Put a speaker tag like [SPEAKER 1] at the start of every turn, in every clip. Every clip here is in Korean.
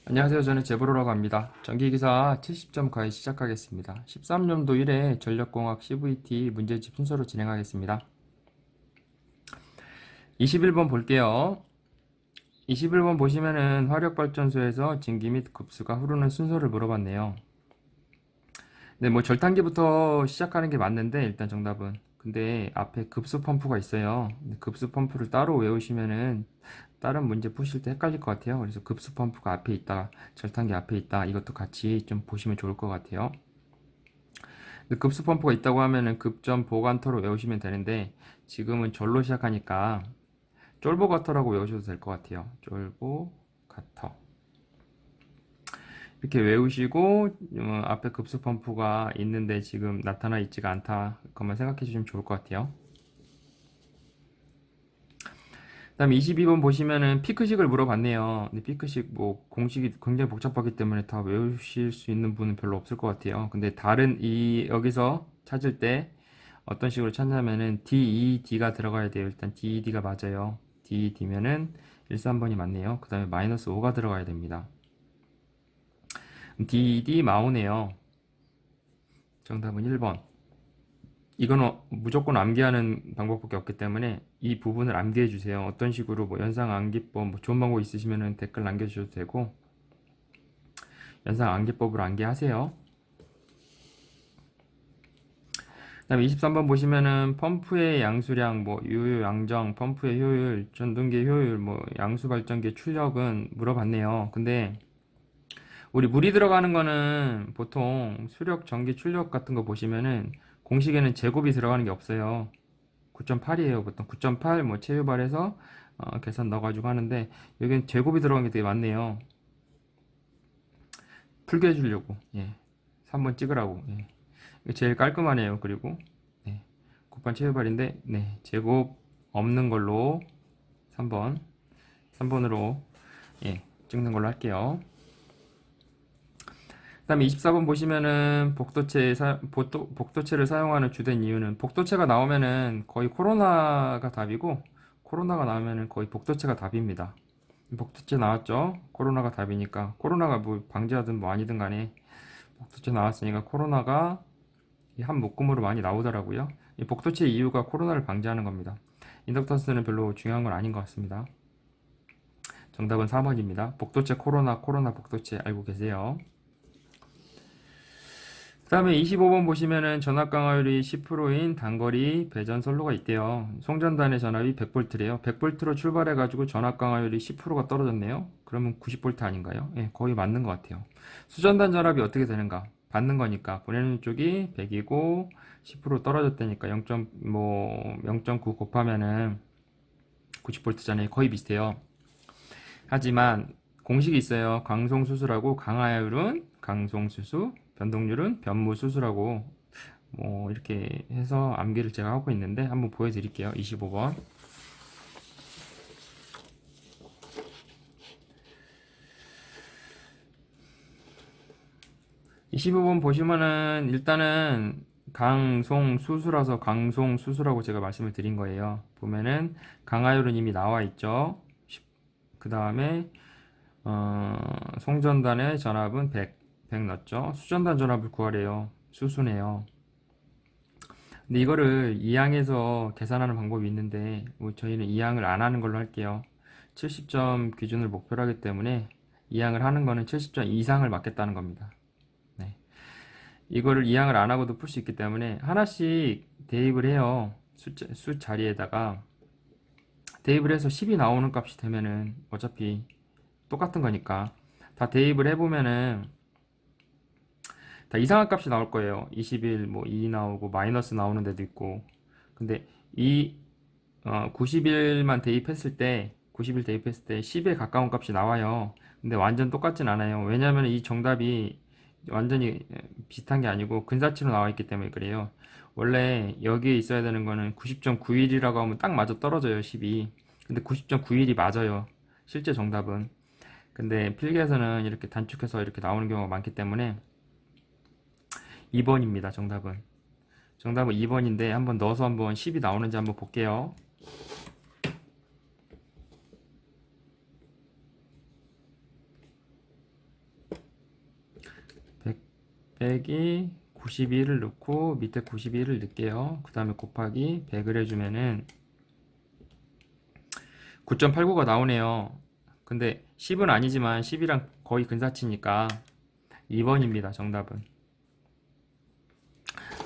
[SPEAKER 1] 안녕하세요. 저는 제보로라고 합니다. 전기기사 70점 가해 시작하겠습니다. 13년도 1회 전력공학 CVT 문제집 순서로 진행하겠습니다. 21번 볼게요. 21번 보시면은 화력발전소에서 증기 및 급수가 흐르는 순서를 물어봤네요. 네, 뭐 절단기부터 시작하는 게 맞는데 일단 정답은. 근데 앞에 급수 펌프가 있어요. 근데 급수 펌프를 따로 외우시면은 다른 문제 푸실 때 헷갈릴 것 같아요. 그래서 급수 펌프가 앞에 있다, 절단기 앞에 있다, 이것도 같이 좀 보시면 좋을 것 같아요. 근데 급수 펌프가 있다고 하면은 급전 보관터로 외우시면 되는데 지금은 절로 시작하니까 쫄보 가터라고 외우셔도 될 것 같아요. 쫄보 가터. 이렇게 외우시고 앞에 급수 펌프가 있는데 지금 나타나 있지가 않다. 그것만 생각해 주시면 좋을 것 같아요. 그다음 22번 보시면은 피크식을 물어봤네요. 근데 피크식 뭐 공식이 굉장히 복잡하기 때문에 다 외우실 수 있는 분은 별로 없을 것 같아요. 근데 다른 이 여기서 찾을 때 어떤 식으로 찾냐면은 DED가 들어가야 돼요. 일단 DED가 맞아요. DED면은 1, 3번이 맞네요. 그 다음에 마이너스 5가 들어가야 됩니다. DED 마오네요. 정답은 1번. 이건 무조건 암기하는 방법밖에 없기 때문에 이 부분을 암기해 주세요. 어떤 식으로 뭐 연상 암기법 뭐 좋은 방법 있으시면 댓글 남겨주셔도 되고 연상 암기법으로 암기하세요. 그다음에 23번 보시면은 펌프의 양수량, 뭐 유효 양정, 펌프의 효율, 전동기 효율, 뭐 양수 발전기 출력은 물어봤네요. 근데 우리 물이 들어가는 거는 보통 수력, 전기, 출력 같은 거 보시면은 공식에는 제곱이 들어가는 게 없어요. 9.8이에요. 보통 9.8, 뭐 체유발에서 계산 넣어가지고 하는데 여기는 제곱이 들어간 게 되게 많네요. 풀게 해주려고. 예. 3번 찍으라고. 예. 이게 제일 깔끔하네요. 그리고 네. 곱한 체유발인데 네. 제곱 없는 걸로 3번 3번으로 예. 찍는 걸로 할게요. 그다음에 24번 보시면은 복도체를 사용하는 주된 이유는 복도체가 나오면은 거의 코로나가 답이고 코로나가 나오면은 거의 복도체가 답입니다. 복도체 나왔죠? 코로나가 답이니까 코로나가 뭐 방지하든 뭐 아니든 간에 복도체 나왔으니까 코로나가 한 묶음으로 많이 나오더라고요. 이 복도체 이유가 코로나를 방지하는 겁니다. 인덕턴스는 별로 중요한 건 아닌 것 같습니다. 정답은 4번입니다. 복도체 코로나, 코로나 복도체 알고 계세요? 그 다음에 25번 보시면은 전압 강화율이 10%인 단거리 배전 선로가 있대요. 송전단의 전압이 100V래요. 100V로 출발해가지고 전압 강화율이 10%가 떨어졌네요. 그러면 90V 아닌가요? 예, 거의 맞는 것 같아요. 수전단 전압이 어떻게 되는가? 받는 거니까 보내는 쪽이 100이고 10% 떨어졌다니까 0.9 곱하면은 90V잖아요. 거의 비슷해요. 하지만 공식이 있어요. 강송수수라고 강하율은 강송수수, 변동률은 변무수수라고 뭐 이렇게 해서 암기를 제가 하고 있는데 한번 보여드릴게요. 25번. 25번 보시면은 일단은 강송수수라서 강송수수라고 제가 말씀을 드린 거예요. 보면은 강하율은 이미 나와 있죠. 그 다음에 송전단의 전압은 100 넣었죠. 수전단 전압을 구하래요. 수수네요. 근데 이거를 이항에서 계산하는 방법이 있는데 뭐 저희는 이항을 안 하는 걸로 할게요. 70점 기준을 목표로 하기 때문에 이항을 하는 거는 70점 이상을 맞겠다는 겁니다. 네. 이거를 이항을 안 하고도 풀 수 있기 때문에 하나씩 대입을 해요. 수 자리에다가 대입을 해서 10이 나오는 값이 되면은 어차피 똑같은 거니까 다 대입을 해보면은 다 이상한 값이 나올 거예요. 21, 뭐 2 나오고 마이너스 나오는 데도 있고. 근데 이 90일만 대입했을 때 90일 대입했을 때 10에 가까운 값이 나와요. 근데 완전 똑같진 않아요. 왜냐하면 이 정답이 완전히 비슷한 게 아니고 근사치로 나와 있기 때문에 그래요. 원래 여기에 있어야 되는 거는 90.91이라고 하면 딱 맞아 떨어져요, 10이. 근데 90.91이 맞아요. 실제 정답은. 근데 필기에서는 이렇게 단축해서 이렇게 나오는 경우가 많기 때문에 2번입니다, 정답은. 정답은 2번인데 한번 넣어서 한번 10이 나오는지 한번 볼게요. 빼기 92를 넣고 밑에 92를 넣을게요. 그 다음에 곱하기 100을 해주면은 9.89가 나오네요. 근데 10은 아니지만 10이랑 거의 근사치니까 2번입니다. 정답은.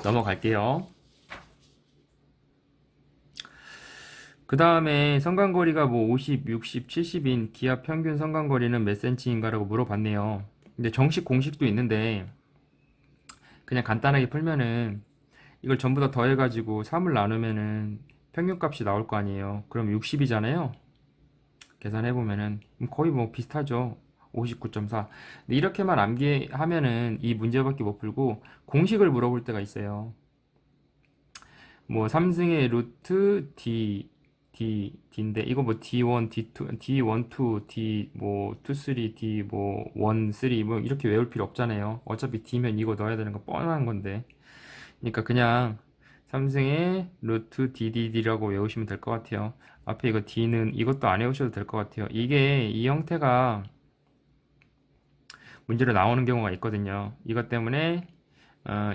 [SPEAKER 1] 넘어갈게요. 그 다음에 선간거리가 뭐 50, 60, 70인 기압 평균 선간거리는 몇 cm인가라고 물어봤네요. 근데 정식 공식도 있는데 그냥 간단하게 풀면은 이걸 전부 다 더해가지고 3을 나누면은 평균값이 나올 거 아니에요. 그럼 60이잖아요. 계산해보면은 거의 뭐 비슷하죠. 59.4. 근데 이렇게만 암기하면은 이 문제밖에 못 풀고 공식을 물어볼 때가 있어요. 뭐 3승의 루트 D인데 이거 뭐 D1, D2, D1, 2, D 뭐 2, 3, D 뭐 1, 3 뭐 이렇게 외울 필요 없잖아요. 어차피 D면 이거 넣어야 되는 거 뻔한 건데. 그러니까 그냥 3승의 루트 DDD라고 외우시면 될 것 같아요. 앞에 이거 D는 이것도 안 외우셔도 될 것 같아요. 이게 이 형태가 문제로 나오는 경우가 있거든요. 이것 때문에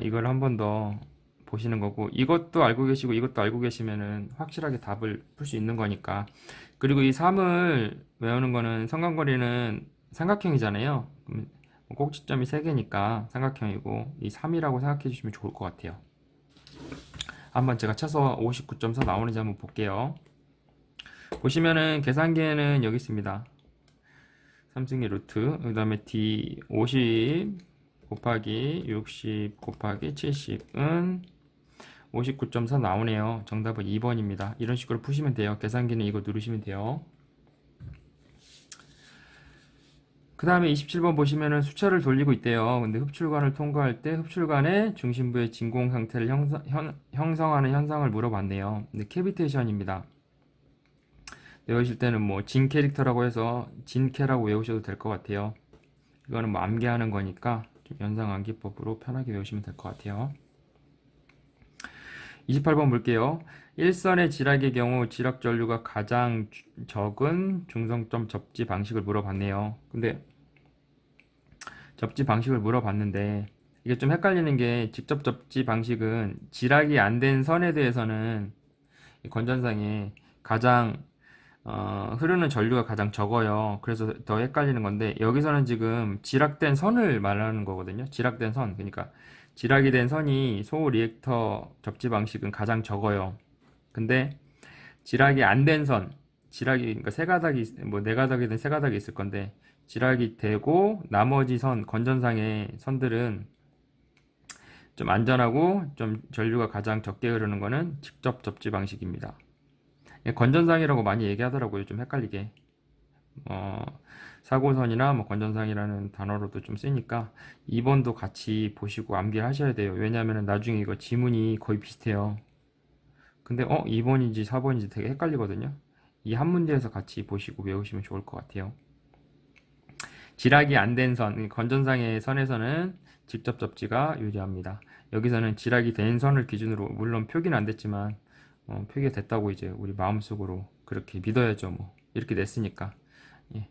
[SPEAKER 1] 이걸 한 번 더 보시는 거고 이것도 알고 계시고 이것도 알고 계시면은 확실하게 답을 풀 수 있는 거니까. 그리고 이 3을 외우는 거는 삼각거리는 삼각형이잖아요. 꼭지점이 3개니까 삼각형이고 이 3이라고 생각해 주시면 좋을 것 같아요. 한번 제가 쳐서 59.4 나오는지 한번 볼게요. 보시면은 계산기에는 여기 있습니다. 3승의 루트, 그 다음에 D 50 곱하기 60 곱하기 70은 59.4 나오네요. 정답은 2번입니다. 이런 식으로 푸시면 돼요. 계산기는 이거 누르시면 돼요. 그 다음에 27번 보시면은 수차를 돌리고 있대요. 근데 흡출관을 통과할 때 흡출관의 중심부의 진공 상태를 형성하는 현상을 물어봤네요. 근데 캐비테이션입니다. 외우실 때는 뭐 진 캐릭터라고 해서 진캐라고 외우셔도 될 것 같아요. 이거는 뭐 암기하는 거니까 좀 연상 암기법으로 편하게 외우시면 될 것 같아요. 28번 볼게요. 일선의 지락의 경우 지락 전류가 가장 적은 중성점 접지 방식을 물어봤네요. 근데 접지 방식을 물어봤는데 이게 좀 헷갈리는 게 직접 접지 방식은 지락이 안 된 선에 대해서는 건전상에 가장 흐르는 전류가 가장 적어요. 그래서 더 헷갈리는 건데 여기서는 지금 지락된 선을 말하는 거거든요. 지락된 선. 그러니까 지락이 된 선이 소 리액터 접지 방식은 가장 적어요. 근데 지락이 안 된 선, 지락이 그러니까 세 가닥이 뭐 네 가닥이든 세 가닥이 있을 건데 지락이 되고 나머지 선 건전상의 선들은 좀 안전하고 좀 전류가 가장 적게 흐르는 거는 직접 접지 방식입니다. 건전상이라고 많이 얘기하더라고요. 좀 헷갈리게. 어, 사고선이나 뭐 건전상이라는 단어로도 좀 쓰니까 2번도 같이 보시고 암기하셔야 돼요. 왜냐하면 나중에 이거 지문이 거의 비슷해요. 근데 2번인지 4번인지 되게 헷갈리거든요. 이 한 문제에서 같이 보시고 외우시면 좋을 것 같아요. 지락이 안 된 선, 건전상의 선에서는 직접 접지가 유리합니다. 여기서는 지락이 된 선을 기준으로 물론 표기는 안 됐지만 표기가 됐다고 이제 우리 마음속으로 그렇게 믿어야죠. 뭐 이렇게 냈으니까. 예,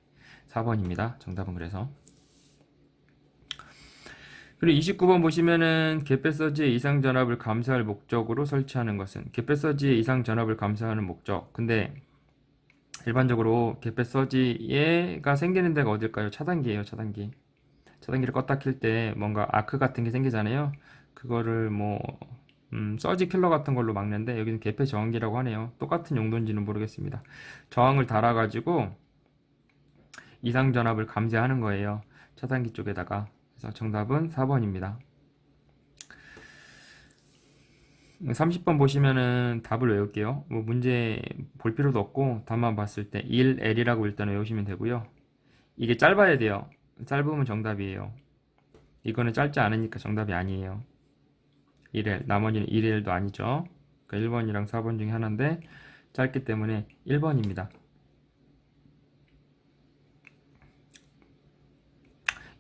[SPEAKER 1] 4번입니다. 정답은 그래서. 그리고 29번 보시면은 개폐서지의 이상 전압을 감소할 목적으로 설치하는 것은 개폐서지의 이상 전압을 감소하는 목적. 근데 일반적으로 개폐서지가 생기는 데가 어딜까요? 차단기예요, 차단기. 차단기를 껐다 킬 때 뭔가 아크 같은 게 생기잖아요. 그거를 뭐 서지 킬러 같은 걸로 막는데 여기는 개폐 저항기라고 하네요. 똑같은 용도인지는 모르겠습니다. 저항을 달아가지고 이상 전압을 감지하는 거예요. 차단기 쪽에다가. 그래서 정답은 4번입니다. 30번 보시면은 답을 외울게요. 뭐 문제 볼 필요도 없고 답만 봤을 때 1L이라고 일단 외우시면 되고요. 이게 짧아야 돼요. 짧으면 정답이에요. 이거는 짧지 않으니까 정답이 아니에요. 1L, 나머지는 1L도 아니죠. 그러니까 1번이랑 4번 중에 하나인데 짧기 때문에 1번입니다.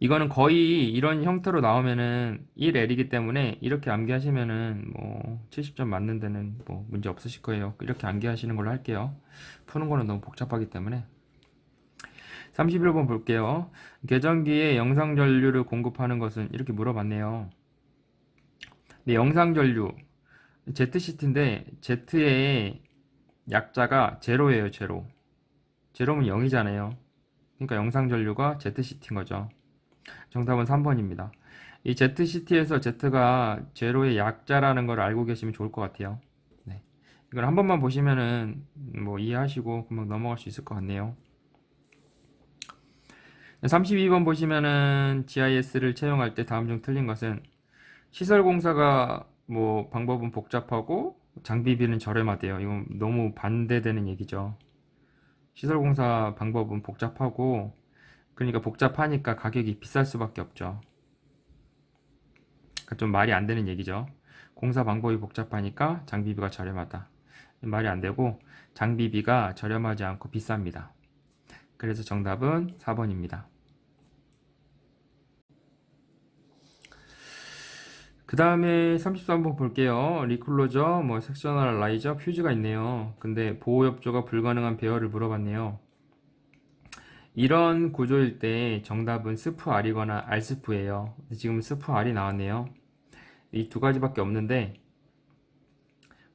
[SPEAKER 1] 이거는 거의 이런 형태로 나오면은 1L이기 때문에 이렇게 암기하시면은 뭐 70점 맞는 데는 뭐 문제 없으실 거예요. 이렇게 암기하시는 걸로 할게요. 푸는 거는 너무 복잡하기 때문에. 31번 볼게요. 계전기에 영상 전류를 공급하는 것은 이렇게 물어봤네요. 네, 영상전류 ZCT인데 Z의 약자가 제로예요. 제로. 제로면 0이잖아요. 그러니까 영상전류가 ZCT인 거죠. 정답은 3번입니다. 이 ZCT에서 Z가 제로의 약자라는 걸 알고 계시면 좋을 것 같아요. 네. 이걸 한 번만 보시면은 뭐 이해하시고 금방 넘어갈 수 있을 것 같네요. 32번 보시면은 GIS를 채용할 때 다음 중 틀린 것은 시설공사가 뭐 방법은 복잡하고 장비비는 저렴하대요. 이건 너무 반대되는 얘기죠. 시설공사 방법은 복잡하고 그러니까 복잡하니까 가격이 비쌀 수밖에 없죠. 그러니까 좀 말이 안 되는 얘기죠. 공사 방법이 복잡하니까 장비비가 저렴하다. 말이 안 되고 장비비가 저렴하지 않고 비쌉니다. 그래서 정답은 4번입니다. 그 다음에 33번 볼게요. 리클로저, 뭐 섹셔널 라이저, 퓨즈가 있네요. 근데 보호협조가 불가능한 배열을 물어봤네요. 이런 구조일 때 정답은 스프 R이거나 R스프예요. 지금 스프 R이 나왔네요. 이 두 가지밖에 없는데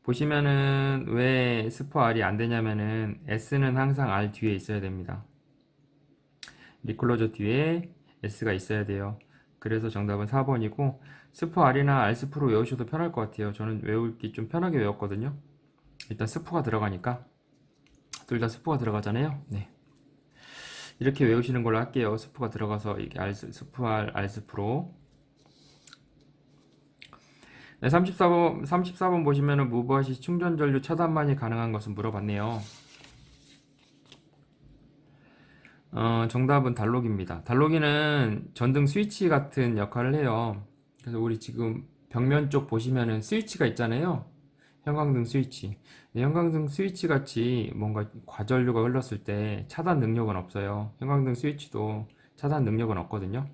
[SPEAKER 1] 보시면은 왜 스프 R이 안 되냐면은 S는 항상 R 뒤에 있어야 됩니다. 리클로저 뒤에 S가 있어야 돼요. 그래서 정답은 4번이고 스프 R이나 R스프로 외우셔도 편할 것 같아요. 저는 외우기 좀 편하게 외웠거든요. 일단 스프가 들어가니까 둘 다 스프가 들어가잖아요. 네. 이렇게 외우시는 걸로 할게요. 스프가 들어가서 이게 스프 R, R스프로. 네, 34번 보시면은 무브화시 충전 전류 차단만이 가능한 것은 물어봤네요. 정답은 달록입니다. 달록이는 전등 스위치 같은 역할을 해요. 그래서 우리 지금 벽면 쪽 보시면은 스위치가 있잖아요. 형광등 스위치. 네, 형광등 스위치 같이 뭔가 과전류가 흘렀을 때 차단 능력은 없어요. 형광등 스위치도 차단 능력은 없거든요.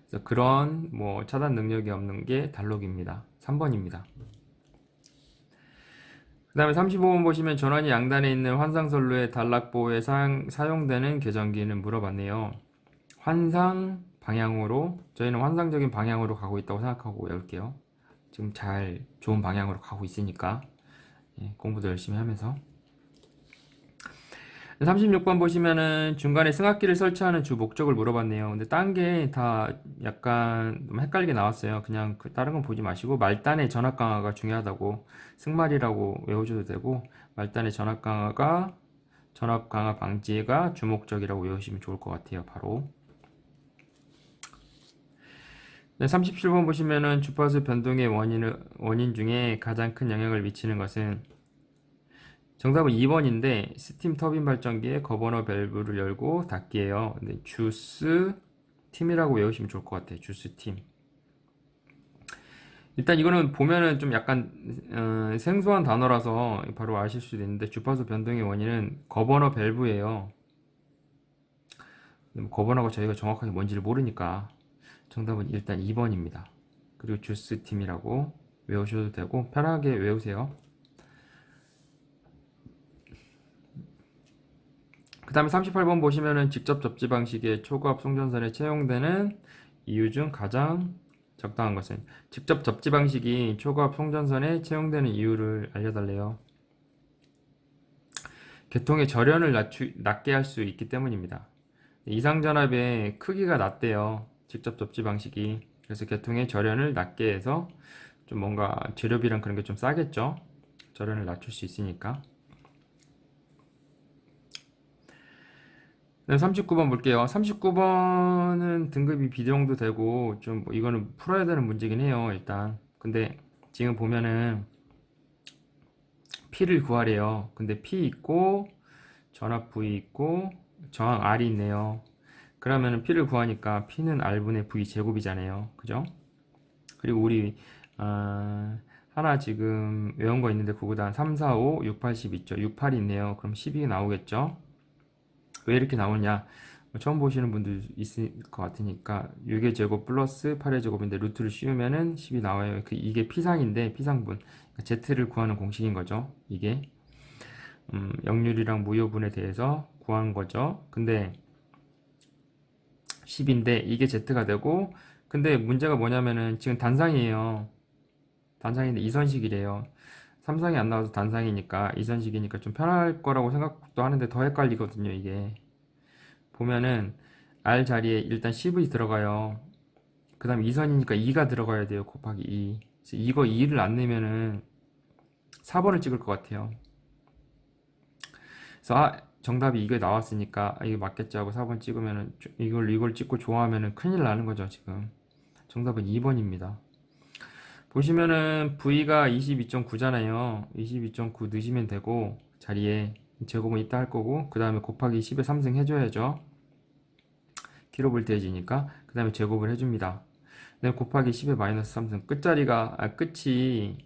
[SPEAKER 1] 그래서 그런 뭐 차단 능력이 없는 게 달록입니다. 3번입니다. 그 다음에 35번 보시면 전원이 양단에 있는 환상선로의 단락보호에 사용되는 계전기는 물어봤네요. 환상 방향으로, 저희는 환상적인 방향으로 가고 있다고 생각하고 외울게요. 지금 잘 좋은 방향으로 가고 있으니까 공부도 열심히 하면서. 36번 보시면은 중간에 승합기를 설치하는 주 목적을 물어봤네요. 근데 딴 게 다 약간 좀 헷갈리게 나왔어요. 그냥 다른 건 보지 마시고 말단의 전압 강화가 중요하다고 승말이라고 외우셔도 되고 말단의 전압 강화가 전압 강화 방지가 주 목적이라고 외우시면 좋을 것 같아요. 바로. 네, 37번 보시면은 주파수 변동의 원인 중에 가장 큰 영향을 미치는 것은 정답은 2번인데 스팀 터빈 발전기의 거버너 밸브를 열고 닫기예요. 근데 주스 팀이라고 외우시면 좋을 것 같아요. 주스 팀. 일단 이거는 보면은 좀 약간 생소한 단어라서 바로 아실 수도 있는데 주파수 변동의 원인은 거버너 밸브예요. 거버너가 저희가 정확하게 뭔지를 모르니까 정답은 일단 2번입니다. 그리고 주스 팀이라고 외우셔도 되고 편하게 외우세요. 그 다음에 38번 보시면은 직접 접지 방식의 초고압 송전선에 채용되는 이유 중 가장 적당한 것은 직접 접지 방식이 초고압 송전선에 채용되는 이유를 알려달래요. 계통의 절연을 낮게 할 수 있기 때문입니다. 이상전압의 크기가 낮대요. 직접 접지 방식이. 그래서 계통의 절연을 낮게 해서 좀 뭔가 재료비랑 그런 게 좀 싸겠죠. 절연을 낮출 수 있으니까. 네, 39번 볼게요. 39번은 등급이 B 정도 되고 좀뭐 이거는 풀어야 되는 문제긴 해요. 일단. 근데 지금 보면은 P를 구하래요. 근데 P 있고 전압 V 있고 저항 R이 있네요. 그러면은 P를 구하니까 P는 R분의 V 제곱이잖아요. 그죠? 그리고 우리 하나 지금 외운 거 있는데 그거보다 3, 4, 5, 6, 8, 10 있죠. 6, 8이 있네요. 그럼 12 나오겠죠? 왜 이렇게 나오냐? 처음 보시는 분들 있을 것 같으니까 6의 제곱 플러스 8의 제곱인데 루트를 씌우면은 10이 나와요. 이게 P상인데 P상분 Z를 구하는 공식인 거죠. 이게 역률이랑 무효분에 대해서 구한 거죠. 근데 10인데 이게 Z가 되고 그 근데 문제가 뭐냐면은 지금 단상이에요. 단상인데 이선식이래요. 삼성이 안 나와서 단상이니까 이선식이니까 좀 편할 거라고 생각도 하는데 더 헷갈리거든요, 이게. 보면은 R 자리에 일단 CV 들어가요. 그 다음에 이선이니까 2가 들어가야 돼요. 곱하기 2. 그래서 이거 2를 안 내면은 4번을 찍을 것 같아요. 그래서 정답이 이게 나왔으니까 이게 맞겠지 하고 4번 찍으면은 이걸 찍고 좋아하면은 큰일 나는 거죠, 지금. 정답은 2번입니다. 보시면은 V가 22.9잖아요. 22.9 넣으시면 되고 자리에 제곱은 이따 할 거고 그 다음에 곱하기 10에 3승 해줘야죠. 킬로볼테이지니까 그 다음에 제곱을 해줍니다. 그 다음에 곱하기 10에 마이너스 3승 끝자리가 끝이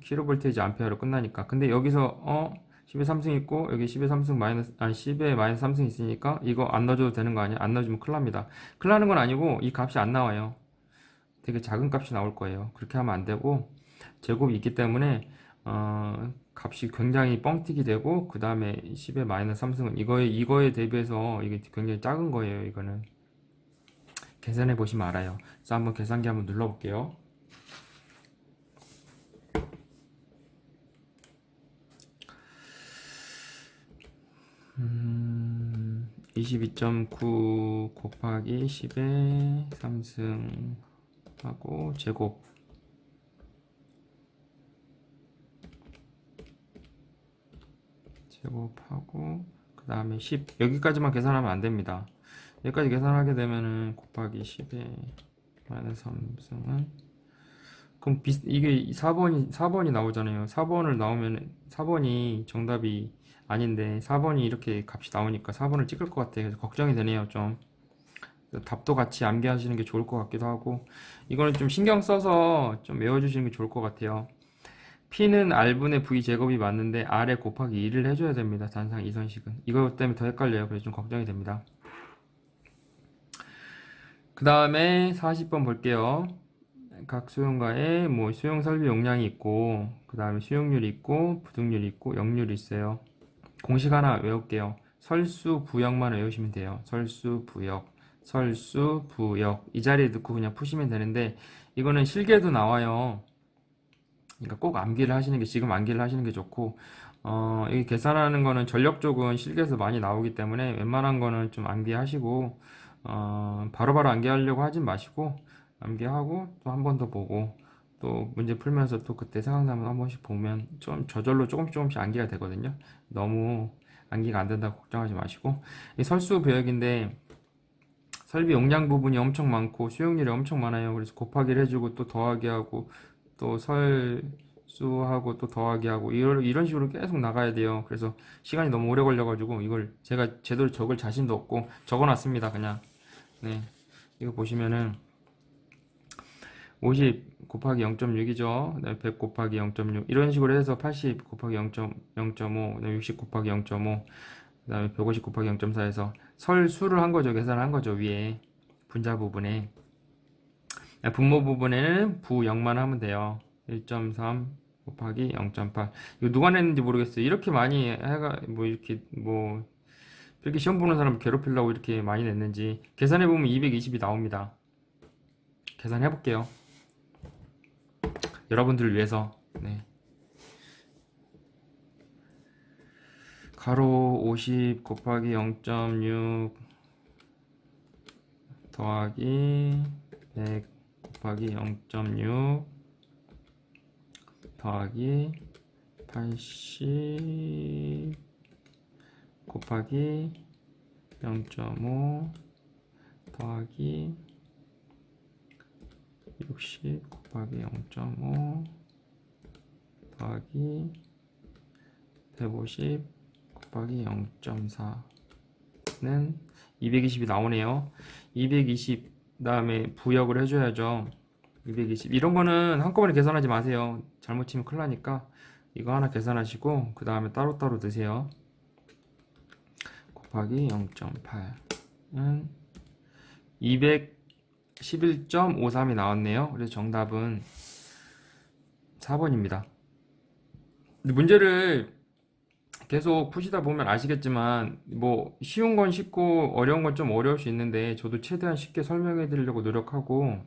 [SPEAKER 1] 킬로볼테이지 암페어로 끝나니까 근데 여기서 10에 3승 있고 여기 10에 3승 마이너스 10에 마이너스 3승 있으니까 이거 안 넣어줘도 되는 거 아니야? 안 넣어주면 큰일 납니다. 큰일 나는 건 아니고 이 값이 안 나와요. 되게 작은 값이 나올 거예요. 그렇게 하면 안 되고 제곱이 있기 때문에 값이 굉장히 뻥튀기 되고 그 다음에 10의 마이너스 3승은 이거에 대비해서 이게 굉장히 작은 거예요. 이거는 계산해 보시면 알아요. 그래서 한번 계산기 한번 눌러 볼게요. 22.9 곱하기 10의 3승 하고 제곱하고 그 다음에 10 여기까지만 계산하면 안 됩니다. 여기까지 계산하게 되면은 곱하기 10에 마이너스 3승은 그럼 이게 4번이 나오잖아요. 4번을 나오면 4번이 정답이 아닌데 4번이 이렇게 값이 나오니까 4번을 찍을 것 같아요. 그래서 걱정이 되네요, 좀. 답도 같이 암기하시는 게 좋을 것 같기도 하고 이거는 좀 신경 써서 좀 외워주시는 게 좋을 것 같아요. P는 R분의 V 제곱이 맞는데 R에 곱하기 2를 해줘야 됩니다. 단상 이선식은. 이것 때문에 더 헷갈려요. 그래서 좀 걱정이 됩니다. 그 다음에 40번 볼게요. 각 수용가에 뭐 수용 설비 용량이 있고 그 다음에 수용률이 있고 부득률이 있고 역률이 있어요. 공식 하나 외울게요. 설수 부역만 외우시면 돼요. 설수 부역 설수 부역 이 자리에 넣고 그냥 푸시면 되는데 이거는 실계도 나와요. 그러니까 꼭 암기를 하시는 게 지금 암기를 하시는 게 좋고 이게 계산하는 거는 전력 쪽은 실계에서 많이 나오기 때문에 웬만한 거는 좀 암기하시고 바로바로 암기하려고 하진 마시고 암기하고 또 한 번 더 보고 또 문제 풀면서 또 그때 생각나면 한 번씩 보면 좀 저절로 조금씩 암기가 되거든요. 너무 암기가 안 된다고 걱정하지 마시고 이 설수 배역인데 설비 용량 부분이 엄청 많고 수용률이 엄청 많아요. 그래서 곱하기를 해주고 또 더하기 하고 또 설수하고 또 더하기 하고 이런 식으로 계속 나가야 돼요. 그래서 시간이 너무 오래 걸려가지고 이걸 제가 제대로 적을 자신도 없고 적어놨습니다. 그냥 네 이거 보시면은 50 곱하기 0.6이죠. 100 곱하기 0.6 이런 식으로 해서 80 곱하기 0.5 60 곱하기 0.5 그 다음에 150 곱하기 0.4에서 설수를 한 거죠. 계산을 한 거죠. 위에 분자 부분에 분모 부분에는 부 0만 하면 돼요. 1.3 곱하기 0.8 이거 누가 냈는지 모르겠어요. 이렇게 많이 해가 뭐 이렇게 뭐 이렇게 시험 보는 사람 괴롭히려고 이렇게 많이 냈는지 계산해보면 220이 나옵니다. 계산해 볼게요. 여러분들을 위해서. 네. 가로 50 곱하기 0.6 더하기 100 곱하기 0.6 더하기 80 곱하기 0.5 더하기 60 곱하기 0.5 더하기 150 곱하기 0.4는 220이 나오네요. 220 다음에 부역을 해줘야죠. 220 이런 거는 한꺼번에 계산하지 마세요. 잘못 치면 큰일 나니까 이거 하나 계산하시고 그 다음에 따로따로 넣으세요. 곱하기 0.8은 211.53이 나왔네요. 그래서 정답은 4번입니다. 근데 문제를 계속 푸시다 보면 아시겠지만 뭐 쉬운 건 쉽고 어려운 건 좀 어려울 수 있는데 저도 최대한 쉽게 설명해 드리려고 노력하고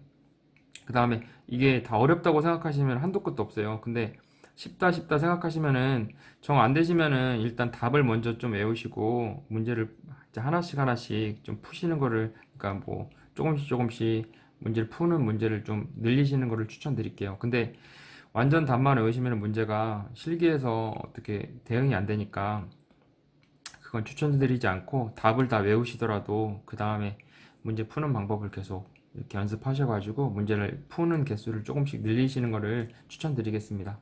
[SPEAKER 1] 그 다음에 이게 다 어렵다고 생각하시면 한도 끝도 없어요. 근데 쉽다 쉽다 생각하시면은 정 안 되시면은 일단 답을 먼저 좀 외우시고 문제를 이제 하나씩 하나씩 좀 푸시는 거를, 그러니까 뭐 조금씩 조금씩 문제를 푸는 문제를 좀 늘리시는 거를 추천드릴게요. 근데 완전 답만 외우시면 문제가 실기에서 어떻게 대응이 안 되니까 그건 추천드리지 않고, 답을 다 외우시더라도 그 다음에 문제 푸는 방법을 계속 이렇게 연습하셔가지고 문제를 푸는 개수를 조금씩 늘리시는 거를 추천드리겠습니다.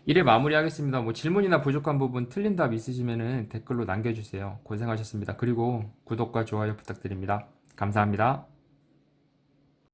[SPEAKER 1] 이래 마무리하겠습니다. 뭐 질문이나 부족한 부분, 틀린 답 있으시면은 댓글로 남겨주세요. 고생하셨습니다. 그리고 구독과 좋아요 부탁드립니다. 감사합니다.